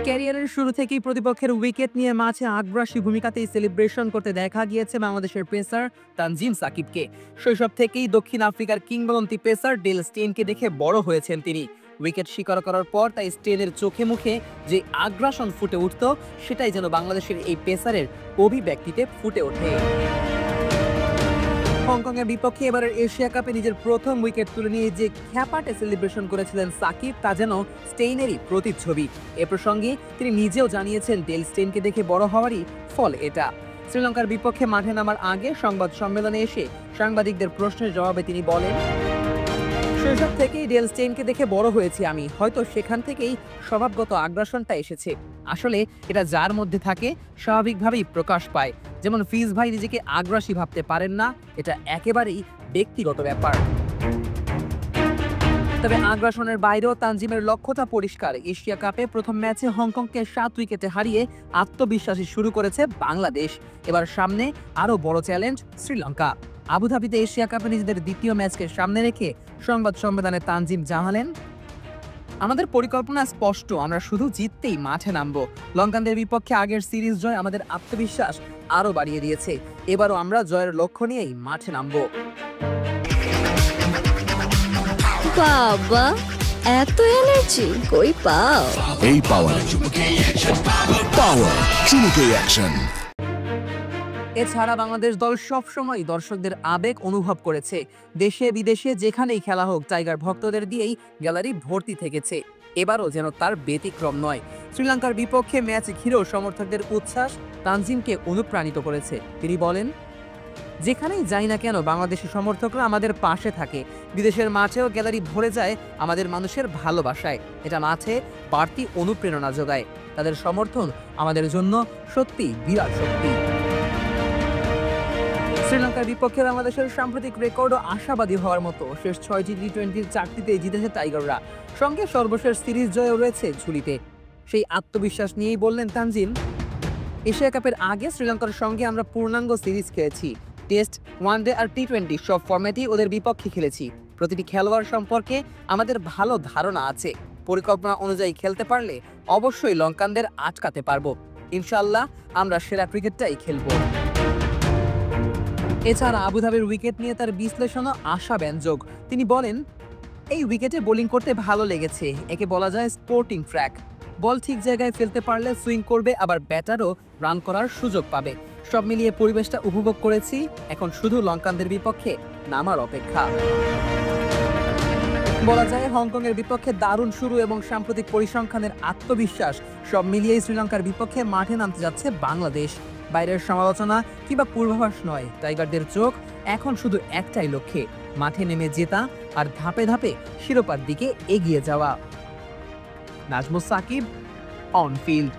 ক্যারিয়ারের শুরু থেকেই প্রতিপক্ষের উইকেট নিয়ে মাঠে আগ্রাসী ভূমিকাতেই সেলিব্রেশন করতে দেখা গিয়েছে বাংলাদেশের পেসার তানজিম সাকিবকে। শৈশব থেকেই দক্ষিণ আফ্রিকার কিংবদন্তি পেসার ডেল স্টেইনকে দেখে বড় হয়েছেন তিনি। উইকেট শিকার করার পর তাই স্টেইনের চোখে মুখে যে আগ্রাসন ফুটে উঠত, সেটাই যেন বাংলাদেশের এই পেসারের অভিব্যক্তিতে ফুটে ওঠে। হংকংয়ের বিপক্ষে এবারের এশিয়া কাপে নিজের প্রথম উইকেট তুলে নিয়ে যে খ্যাপাটে সেলিব্রেশন করেছিলেন সাকিব, তা যেন স্টেইনেরই প্রতিচ্ছবি। এ প্রসঙ্গে তিনি নিজেও জানিয়েছেন ডেল স্টেইনকে দেখে বড় হওয়ারই ফল এটা। শ্রীলঙ্কার বিপক্ষে মাঠে নামার আগে সংবাদ সম্মেলনে এসে সাংবাদিকদের প্রশ্নের জবাবে তিনি বলেন, শৈশব থেকেই ডেল স্টেইনকে দেখে বড় হয়েছি আমি, হয়তো সেখান থেকেই স্বভাবগত আগ্রাসনটা এসেছে। আসলে এটা যার মধ্যে থাকে স্বাভাবিকভাবেই প্রকাশ পায়। যেমন ফিজ ভাই নিজেকে আগ্রাসী ভাবতে পারেন না, এটা একেবারেই ব্যক্তিগত ব্যাপার। তবে আগ্রাসনের বাইরেও তানজিমের লক্ষ্যটা পরিষ্কার। এশিয়া কাপে প্রথম ম্যাচে হংকংকে 7 উইকেটে হারিয়ে আত্মবিশ্বাসী শুরু করেছে বাংলাদেশ। এবার সামনে আরও বড় চ্যালেঞ্জ শ্রীলঙ্কা। আবুধাবিতে এশিয়া কাপে নিজেদের দ্বিতীয় ম্যাচকে সামনে রেখে সংবাদ সম্মেলনে তানজিম জানালেন, আমাদের পরিকল্পনা স্পষ্ট, আমরা শুধু জিততেই মাঠে নামবো। লঙ্কানদের বিপক্ষে আগের সিরিজ জয় আমাদের আত্মবিশ্বাস আরো বাড়িয়ে দিয়েছে। এবারও আমরা জয়ের লক্ষ্য নিয়েই মাঠে নামবো। বাবা, এত এনার্জি কই পাও? এই পাওয়ার চুমুকে অ্যাকশন। এছাড়া বাংলাদেশ দল সবসময় দর্শকদের আবেগ অনুভব করেছে। দেশে বিদেশে যেখানেই খেলা হোক, টাইগার ভক্তদের দিয়েই গ্যালারি ভর্তি থেকেছে। এবারও যেন তার ব্যতিক্রম নয়। শ্রীলঙ্কার বিপক্ষে ম্যাচ ঘিরেও সমর্থকদের উচ্ছ্বাস তানজিমকে অনুপ্রাণিত করেছে। তিনি বলেন, যেখানেই যাই না কেন বাংলাদেশি সমর্থকরা আমাদের পাশে থাকে। বিদেশের মাঠেও গ্যালারি ভরে যায় আমাদের মানুষের ভালোবাসায়। এটা মাঠে বাড়তি অনুপ্রেরণা যোগায়। তাদের সমর্থন আমাদের জন্য সত্যি বিরাট শক্তি। শ্রীলঙ্কার বিপক্ষে বাংলাদেশের সাম্প্রতিক রেকর্ডও আশাবাদী হওয়ার মতো। শেষ 6টি টি-20-র 4টিতে জিতেছে টাইগাররা, সঙ্গে সর্বশেষ সিরিজ জয়ও রয়েছে ঝুলিতে। সেই আত্মবিশ্বাস নিয়েই বললেন তানজিম, এশিয়া কাপের আগে শ্রীলঙ্কার সঙ্গে আমরা পূর্ণাঙ্গ সিরিজ খেলেছি। টেস্ট, ওয়ানডে আর টি-20 সব ফরম্যাটেই ওদের বিপক্ষে খেলেছি। প্রতিটি খেলোয়াড় সম্পর্কে আমাদের ভালো ধারণা আছে। পরিকল্পনা অনুযায়ী খেলতে পারলে অবশ্যই লঙ্কানদের আটকাতে পারবো। ইনশাআল্লাহ আমরা সেরা ক্রিকেটটাই খেলবো। এছাড়া আবুধাবির উইকেট নিয়ে তার বিশ্লেষণও আশাব্যঞ্জক। তিনি বলেন, এই উইকেটে বোলিং করতে ভালো লেগেছে। একে বলা যায় স্পোর্টিং ট্র্যাক। বল ঠিক জায়গায় ফেলতে পারলে সুইং করবে, আবার ব্যাটারও রান করার সুযোগ পাবে। সব মিলিয়ে পরিবেশটা উপভোগ করেছি। এখন শুধু লঙ্কানদের বিপক্ষে নামার অপেক্ষা। বলা যায় হংকংয়ের বিপক্ষে দারুণ শুরু এবং সাম্প্রতিক পরিসংখ্যানের আত্মবিশ্বাস সব মিলিয়েই শ্রীলঙ্কার বিপক্ষে মাঠে নামতে যাচ্ছে বাংলাদেশ। বাইরের সমালোচনা কিংবা পূর্বাভাস নয়, টাইগারদের চোখ এখন শুধু একটাই লক্ষ্যে, মাঠে নেমে জেতা আর ধাপে ধাপে শিরোপার দিকে এগিয়ে যাওয়া। Najmus Sakib, on field.